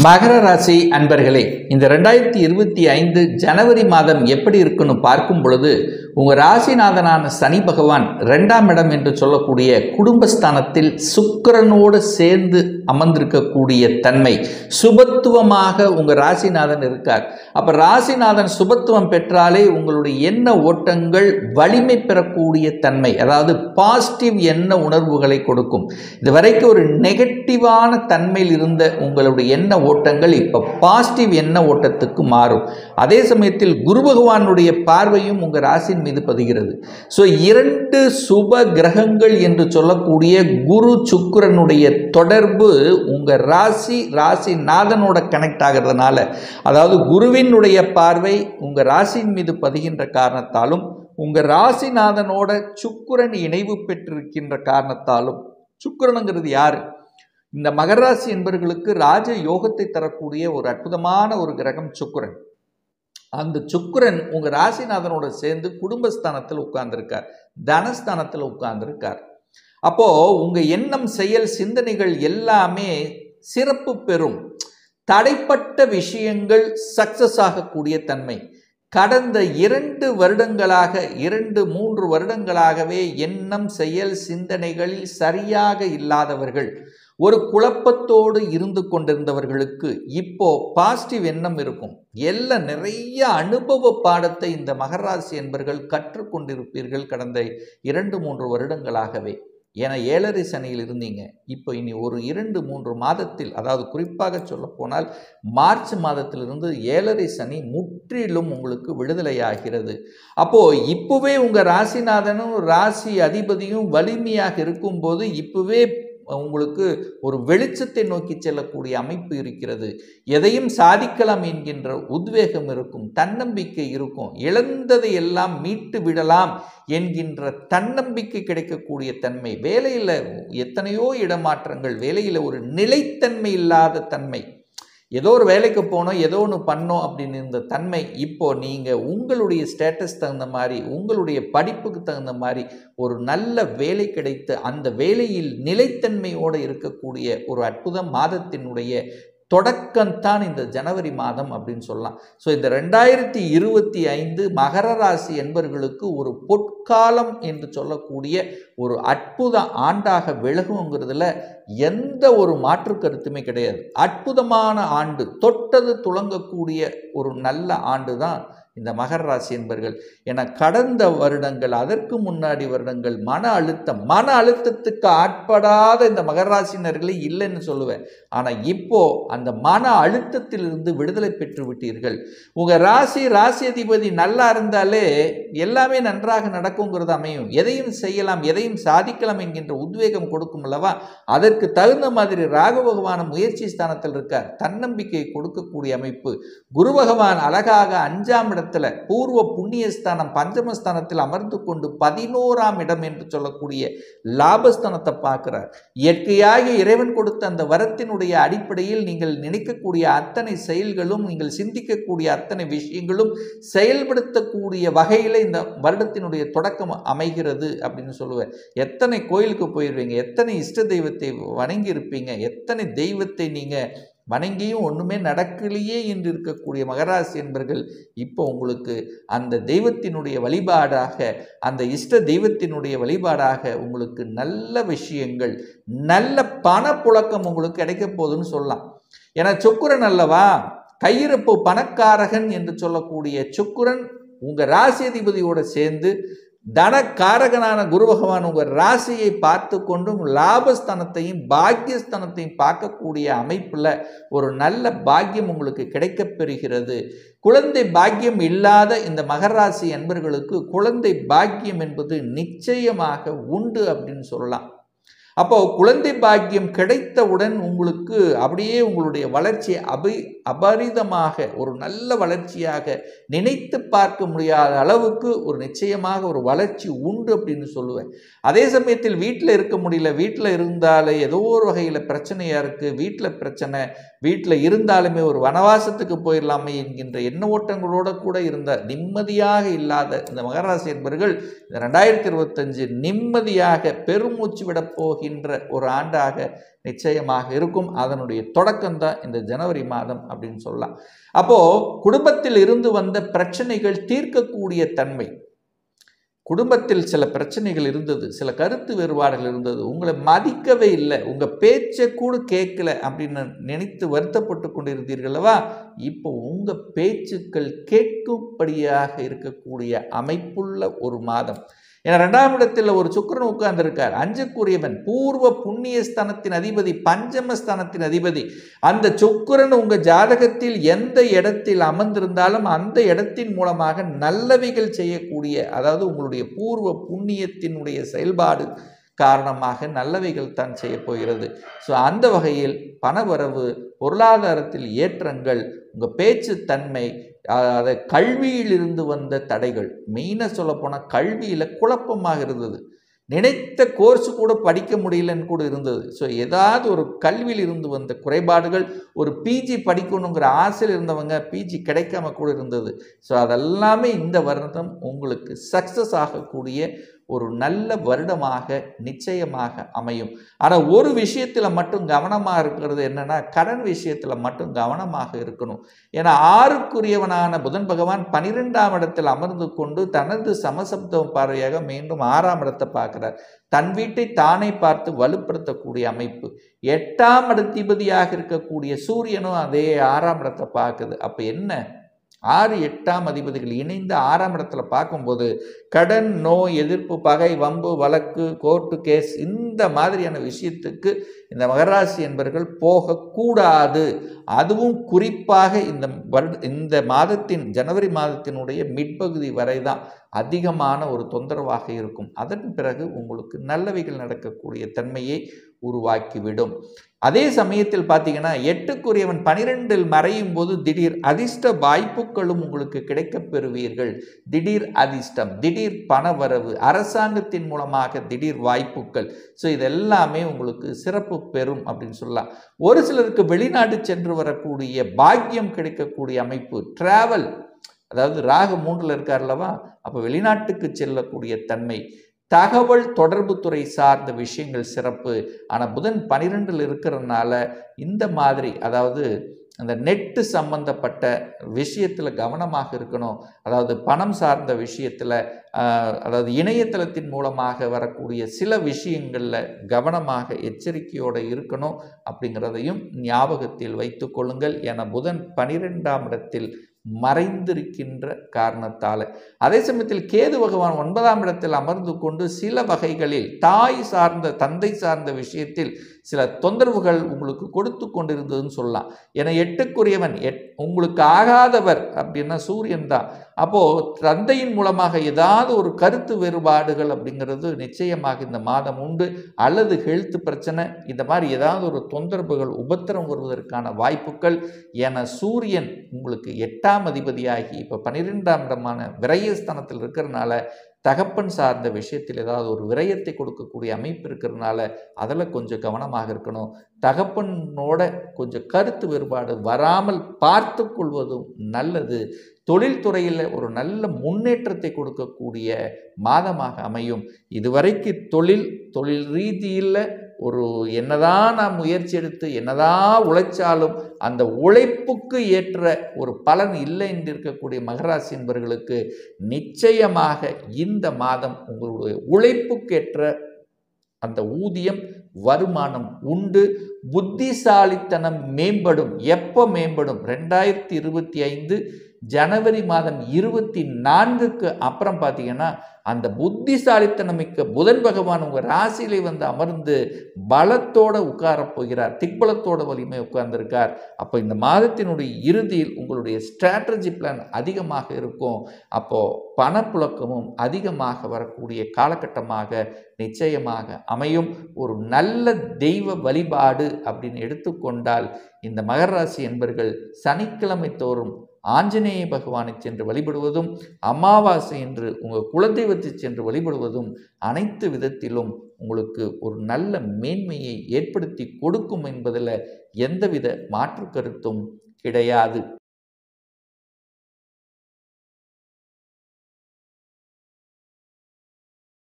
மகர ராசி அன்பர்களே, இந்த 2025 ஜனவரி மாதம் எப்படி இருக்குன்னு பார்க்கும் பொழுது உங்கள் ராசிநாதனான சனி பகவான் 2ஆம் இடம் என்று சொல்லக்கூடிய குடும்பஸ்தானத்தில் சுக்கிரனோடு சேர்ந்து அமர்ந்திருக்கக்கூடிய தன்மை, சுபத்துவமாக உங்கள் ராசிநாதன் இருக்கார். அப்போ ராசிநாதன் சுபத்துவம் பெற்றாலே உங்களுடைய எண்ண ஓட்டங்கள் வலிமை பெறக்கூடிய தன்மை, அதாவது பாசிட்டிவ் எண்ண உணர்வுகளை கொடுக்கும். இது வரைக்கும் ஒரு நெகட்டிவான தன்மையில் இருந்த உங்களுடைய எண்ண ஓட்டங்கள் இப்போ பாசிட்டிவ் எண்ண ஓட்டத்துக்கு மாறும். அதே சமயத்தில் குரு பகவானுடைய பார்வையும் உங்கள் ராசியின் மீது பதிகிறது. ஸோ 2 சுப கிரகங்கள் என்று சொல்லக்கூடிய குரு சுக்கிரனுடைய தொடர்பு உங்கள் ராசிநாதனோட கனெக்ட் ஆகிறதுனால, அதாவது குருவினுடைய பார்வை உங்கள் ராசியின் மீது பதிகின்ற காரணத்தாலும், உங்கள் ராசிநாதனோட சுக்கிரன் இணைவு பெற்றிருக்கின்ற காரணத்தாலும், சுக்கிரனுங்கிறது யாரு? இந்த மகர ராசி என்பவர்களுக்கு ராஜ யோகத்தை தரக்கூடிய ஒரு அற்புதமான ஒரு கிரகம் சுக்கிரன். அந்த சுக்கிரன் உங்க ராசிநாதனோட சேர்ந்து குடும்பஸ்தானத்தில் உட்கார்ந்திருக்கார், தனஸ்தானத்தில் உட்கார்ந்திருக்கார். அப்போ உங்க எண்ணம், செயல், சிந்தனைகள் எல்லாமே சிறப்பு பெறும். தடைப்பட்ட விஷயங்கள் சக்சஸ் ஆகக்கூடிய தன்மை. கடந்த 2 வருடங்களாக 2-3 வருடங்களாகவே எண்ணம், செயல், சிந்தனைகளில் சரியாக இல்லாதவர்கள், ஒரு குழப்பத்தோடு இருந்து கொண்டிருந்தவர்களுக்கு இப்போ பாசிட்டிவ் எண்ணம் இருக்கும். எல்லாம் நிறைய அனுபவ பாடத்தை இந்த மகர ராசி என்பர்கள் கற்றுக்கொண்டிருப்பீர்கள் கடந்த 2-3 வருடங்களாகவே. ஏன்னா 7.5 சனியில் இருந்தீங்க. இப்போ இனி ஒரு 2-3 மாதத்தில், அதாவது குறிப்பாக சொல்ல போனால் மார்ச் மாதத்திலிருந்து 7.5 சனி முற்றிலும் உங்களுக்கு விடுதலையாகிறது. அப்போ இப்பவே உங்க ராசிநாதனும் ராசி அதிபதியும் வலிமையாக இருக்கும்போது இப்பவே உங்களுக்கு ஒரு வெளிச்சத்தை நோக்கி செல்லக்கூடிய அமைப்பு இருக்கிறது. எதையும் சாதிக்கலாம் என்கின்ற உத்வேகம் இருக்கும், தன்னம்பிக்கை இருக்கும். இழந்ததை எல்லாம் மீட்டு விடலாம் என்கின்ற தன்னம்பிக்கை கிடைக்கக்கூடிய தன்மை. வேலையில் எத்தனையோ இடமாற்றங்கள், வேலையில் ஒரு நிலைத்தன்மை இல்லாத தன்மை, ஏதோ ஒரு வேலைக்கு போனோம், ஏதோ ஒன்று பண்ணோம் அப்படின்னு இருந்த தன்மை, இப்போ நீங்கள் உங்களுடைய ஸ்டேட்டஸ் தகுந்த மாதிரி, உங்களுடைய படிப்புக்கு தகுந்த மாதிரி ஒரு நல்ல வேலை கிடைத்து அந்த வேலையில் நிலைத்தன்மையோடு இருக்கக்கூடிய ஒரு அற்புத மாதத்தினுடைய தொடக்கம்தான் இந்த ஜனவரி மாதம் அப்படின்னு சொல்லலாம். ஸோ இந்த 2025 மகர ராசி என்பவர்களுக்கு ஒரு பொற்காலம் என்று சொல்லக்கூடிய ஒரு அற்புத ஆண்டாக விலகுங்கிறதுல எந்த ஒரு மாற்று கருத்துமே கிடையாது. அற்புதமான ஆண்டு, தொட்டது துளங்கக்கூடிய ஒரு நல்ல ஆண்டு தான் இந்த மகர ராசி என்பர்கள். என கடந்த வருடங்கள், அதற்கு முன்னாடி வருடங்கள் மன அழுத்தத்துக்கு ஆட்படாத இந்த மகர ராசினர்களே இல்லைன்னு சொல்லுவேன். ஆனால் இப்போ அந்த மன அழுத்தத்திலிருந்து விடுதலை பெற்று விட்டீர்கள். உங்கள் ராசி அதிபதி நல்லா இருந்தாலே எல்லாமே நன்றாக நடக்குங்கிறது அமையும். எதையும் செய்யலாம், எதையும் சாதிக்கலாம் என்கின்ற உத்வேகம் கொடுக்கும் அல்லவா? அதற்கு தகுந்த மாதிரி ராகு பகவான முயற்சி ஸ்தானத்தில் இருக்கார், தன்னம்பிக்கை கொடுக்கக்கூடிய அமைப்பு. குரு பகவான் அழகாக 5ஆம் இடத்துல பூர்வ புண்ணியஸ்தானம் பஞ்சமஸ்தானத்தில் அமர்ந்து கொண்டு 11ஆம் இடம் என்று சொல்லக்கூடிய லாபஸ்தானத்தை பார்க்கிறார். இயற்கையாக இறைவன் கொடுத்த அந்த வரத்தினுடைய அடிப்படையில் நீங்கள் நினைக்கக்கூடிய அத்தனை செயல்களும், நீங்கள் சிந்திக்கக்கூடிய அத்தனை விஷயங்களும் செயல்படுத்தக்கூடிய வகையில் இந்த வருடத்தினுடைய தொடக்கம் அமைகிறது அப்படின்னு சொல்லுவேன். எத்தனை கோயிலுக்கு போயிருவீங்க, எத்தனை இஷ்ட தெய்வத்தை வணங்கி இருப்பீங்க, எத்தனை தெய்வத்தை நீங்கள் வணங்கியும் ஒன்றுமே நடக்கலையே என்று இருக்கக்கூடிய மகராசி என்பர்கள் இப்போ உங்களுக்கு அந்த தெய்வத்தினுடைய வழிபாடாக, அந்த இஷ்ட தெய்வத்தினுடைய வழிபாடாக உங்களுக்கு நல்ல விஷயங்கள், நல்ல பணப்புழக்கம் உங்களுக்கு கிடைக்க போகுதுன்னு சொல்லலாம். ஏன்னா சுக்கிரன் அல்லவா கையிருப்பு பணக்காரகன் என்று சொல்லக்கூடிய சுக்கிரன் உங்கள் ராசி அதிபதியோடு சேர்ந்து தனக்காரகனான குரு பகவான் உங்கள் ராசியை பார்த்து கொண்டும் லாபஸ்தானத்தையும் பாக்கியஸ்தானத்தையும் பார்க்கக்கூடிய அமைப்பில் ஒரு நல்ல பாக்கியம் உங்களுக்கு கிடைக்கப் பெறுகிறது. குழந்தை பாக்கியம் இல்லாத இந்த மகர ராசி என்பவர்களுக்கு குழந்தை பாக்கியம் என்பது நிச்சயமாக உண்டு அப்படின்னு சொல்லலாம். அப்போ குழந்தை பாக்கியம் கிடைத்தவுடன் உங்களுக்கு அப்படியே உங்களுடைய வளர்ச்சி அபரிதமாக ஒரு நல்ல வளர்ச்சியாக நினைத்து பார்க்க முடியாத அளவுக்கு ஒரு நிச்சயமாக ஒரு வளர்ச்சி உண்டு அப்படின்னு சொல்லுவேன். அதே சமயத்தில் வீட்டில் இருக்க முடியல, வீட்டில் இருந்தாலே ஏதோ ஒரு வகையில் பிரச்சனையாக இருக்குது, வீட்டில் பிரச்சனை, வீட்டில் இருந்தாலுமே ஒரு வனவாசத்துக்கு போயிடலாமே என்கின்ற எண்ண ஓட்டங்களோடு கூட இருந்த நிம்மதியாக இல்லாத இந்த மகர ராசி என்பவர்கள் இந்த 2025 நிம்மதியாக பெருமூச்சு விட போகிற போகின்ற ஒரு ஆண்டாக நிச்சயமாக இருக்கும். அதனுடைய தொடக்கம்தான் இந்த ஜனவரி மாதம் அப்படின்னு சொல்லலாம். அப்போ குடும்பத்தில் இருந்து வந்த பிரச்சனைகள் தீர்க்கக்கூடிய தன்மை, குடும்பத்தில் சில பிரச்சனைகள் இருந்தது, சில கருத்து வேறுபாடுகள் இருந்தது, உங்களை மதிக்கவே இல்லை, உங்கள் பேச்சை கூட கேட்கல அப்படின்னு நினைத்து வருத்தப்பட்டு கொண்டிருந்தீர்களவா, இப்போ உங்கள் பேச்சுக்கள் கேட்கும்படியாக இருக்கக்கூடிய அமைப்புள்ள ஒரு மாதம். ஏன்னா 2ஆம் இடத்தில் ஒரு சுக்கிரன் உட்கார்ந்திருக்கார். 5க்குரியவன், பூர்வ புண்ணிய ஸ்தானத்தின் அதிபதி, பஞ்சமஸ்தானத்தின் அதிபதி. அந்த சுக்கிரன் உங்க ஜாதகத்தில் எந்த இடத்தில் அமர்ந்திருந்தாலும் அந்த இடத்தின் மூலமாக நல்லவைகள் செய்யக்கூடிய, அதாவது உங்களுடைய பூர்வ புண்ணியத்தினுடைய செயல்பாடு காரணமாக நல்லவைகள் தான் செய்ய போகிறது. ஸோ அந்த வகையில் பணவரவு, பொருளாதாரத்தில் ஏற்றங்கள், உங்கள் பேச்சு தன்மை, அதை கல்வியிலிருந்து வந்த தடைகள், மெயினாக சொல்லப்போனால் கல்வியில் குழப்பமாக இருந்தது, நினைத்த கோர்ஸ் கூட படிக்க முடியலன்னு கூட இருந்தது. ஸோ ஏதாவது ஒரு கல்வியில் இருந்து வந்த குறைபாடுகள், ஒரு பிஜி படிக்கணுங்கிற ஆசையில் இருந்தவங்க பிஜி கிடைக்காம கூட இருந்தது. ஸோ அதெல்லாமே இந்த வருடம் உங்களுக்கு சக்ஸஸ் ஆகக்கூடிய ஒரு நல்ல வருடமாக நிச்சயமாக அமையும். ஆனால் ஒரு விஷயத்தில் மட்டும் கவனமாக இருக்கிறது என்னென்னா, கடன் விஷயத்தில் மட்டும் கவனமாக இருக்கணும். ஏன்னா 6க்குரியவனான புதன் பகவான் 12ஆம் இடத்தில் அமர்ந்து கொண்டு தனது சமசப்தம் பார்வையாக மீண்டும் 6ஆம் இடத்தை பார்க்கிறார். தன் வீட்டை தானே பார்த்து வலுப்படுத்தக்கூடிய அமைப்பு. 8ஆம் இடத்திபதியாக இருக்கக்கூடிய சூரியனும் அதே 6ஆம் இடத்தை பார்க்குது. அப்போ என்ன, 6, 8ஆம் அதிபதிகள் இணைந்து 6ஆம் இடத்துல பார்க்கும்போது கடன், நோய், எதிர்ப்பு, பகை, வம்பு, வழக்கு, கோர்ட்டு கேஸ், இந்த மாதிரியான விஷயத்துக்கு இந்த மகராசி என்பவர்கள் போகக்கூடாது. அதுவும் குறிப்பாக இந்த மாதத்தின், ஜனவரி மாதத்தினுடைய மிட்பகுதி வரை தான் அதிகமான ஒரு தொந்தரவாக இருக்கும். அதன் பிறகு உங்களுக்கு நல்லவைகள் நடக்கக்கூடிய தன்மையை உருவாக்கிவிடும். அதே சமயத்தில் பார்த்தீங்கன்னா 8க்குரியவன் 12இல் மறையும் போது திடீர் அதிர்ஷ்ட வாய்ப்புகளும் உங்களுக்கு கிடைக்கப் பெறுவீர்கள். திடீர் அதிர்ஷ்டம், திடீர் பணவரவு, அரசாங்கத்தின் மூலமாக திடீர் வாய்ப்புகள். ஸோ இதெல்லாமே உங்களுக்கு சிறப்பு பெறும் அப்படின்னு சொல்லலாம். ஒரு சிலருக்கு வெளிநாடு சென்று வரக்கூடிய பாக்கியம் கிடைக்கக்கூடிய அமைப்பு, டிராவல், அதாவது ராகு 3ல் இருக்கார்லவா, அப்போ வெளிநாட்டுக்கு செல்லக்கூடிய தன்மை, தகவல் தொடர்பு துறை சார்ந்த விஷயங்கள் சிறப்பு. ஆனால் புதன் 12இல் இருக்கிறதுனால இந்த மாதிரி, அதாவது அந்த நெட்டு சம்பந்தப்பட்ட விஷயத்தில் கவனமாக இருக்கணும். அதாவது பணம் சார்ந்த விஷயத்தில், அதாவது இணையதளத்தின் மூலமாக வரக்கூடிய சில விஷயங்களில் கவனமாக எச்சரிக்கையோடு இருக்கணும் அப்படிங்கிறதையும் ஞாபகத்தில் வைத்து கொள்ளுங்கள். என புதன் 12ஆம் இடத்தில் மறைந்திருக்கின்ற காரணத்தால். அதே சமயத்தில் கேது பகவான் 9ஆம் இடத்தில் அமர்ந்து கொண்டு சில வகைகளில் தாய் சார்ந்த, தந்தை சார்ந்த விஷயத்தில் சில தொந்தரவுகள் உங்களுக்கு கொடுத்து கொண்டிருந்ததுன்னு சொல்லலாம். ஏன்னா 8க்குரியவன் உங்களுக்கு ஆகாதவர் அப்படின்னா சூரியன் தான். அப்போது தந்தையின் மூலமாக ஏதாவது ஒரு கருத்து வேறுபாடுகள் அப்படிங்கிறது நிச்சயமாக இந்த மாதம் உண்டு. அல்லது ஹெல்த் பிரச்சனை, இந்த மாதிரி ஏதாவது ஒரு தொந்தரவுகள், உபத்திரம் வருவதற்கான வாய்ப்புகள். என சூரியன் உங்களுக்கு 8ஆம் அதிபதியாகி இப்போ 12ஆம் இடமான விரயஸ்தானத்தில் இருக்கிறதுனால தகப்பன் சார்ந்த விஷயத்தில் ஏதாவது ஒரு விரயத்தை கொடுக்கக்கூடிய அமைப்பு இருக்கிறதுனால அதில் கொஞ்சம் கவனமாக இருக்கணும். தகப்பனோட கொஞ்சம் கருத்து வேறுபாடு வராமல் பார்த்து கொள்வதும் நல்லது. தொழில்துறையில் ஒரு நல்ல முன்னேற்றத்தை கொடுக்கக்கூடிய மாதமாக அமையும். இதுவரைக்கு தொழில் ரீதியில் ஒரு என்னதான் நாம் முயற்சி எடுத்து என்னதான் உழைச்சாலும் அந்த உழைப்புக்கு ஏற்ற ஒரு பலன் இல்லை என்று இருக்கக்கூடிய மகராசி என்பவர்களுக்கு நிச்சயமாக இந்த மாதம் உங்களுடைய உழைப்புக்கேற்ற அந்த ஊதியம், வருமானம் உண்டு. புத்திசாலித்தனம் மேம்படும். எப்போ மேம்படும்? 2025 ஜனவரி மாதம் 24க்கு அப்புறம் பார்த்தீங்கன்னா அந்த புத்திசாலித்தனம் மிக்க புதன் பகவான் உங்கள் ராசியிலே வந்து அமர்ந்து பலத்தோடு உட்காரப் போகிறார். திக்பலத்தோட வலிமை உட்கார்ந்திருக்கார். அப்போ இந்த மாதத்தினுடைய இறுதியில் உங்களுடைய ஸ்ட்ராட்டஜி பிளான் அதிகமாக இருக்கும். அப்போது பணப்புழக்கமும் அதிகமாக வரக்கூடிய காலகட்டமாக நிச்சயமாக அமையும். ஒரு நல்ல தெய்வ வழிபாடு அப்படின்னு எடுத்துக்கொண்டால் இந்த மகர ராசி என்பர்கள் சனிக்கிழமை தோறும் ஆஞ்சநேய பகவானை சென்று வழிபடுவதும், அமாவாசை என்று உங்கள் குலதெய்வத்தை சென்று வழிபடுவதும் அனைத்து விதத்திலும் உங்களுக்கு ஒரு நல்ல மேன்மையை ஏற்படுத்தி கொடுக்கும் என்பதில் எந்தவித மாற்று கருத்தும் கிடையாது.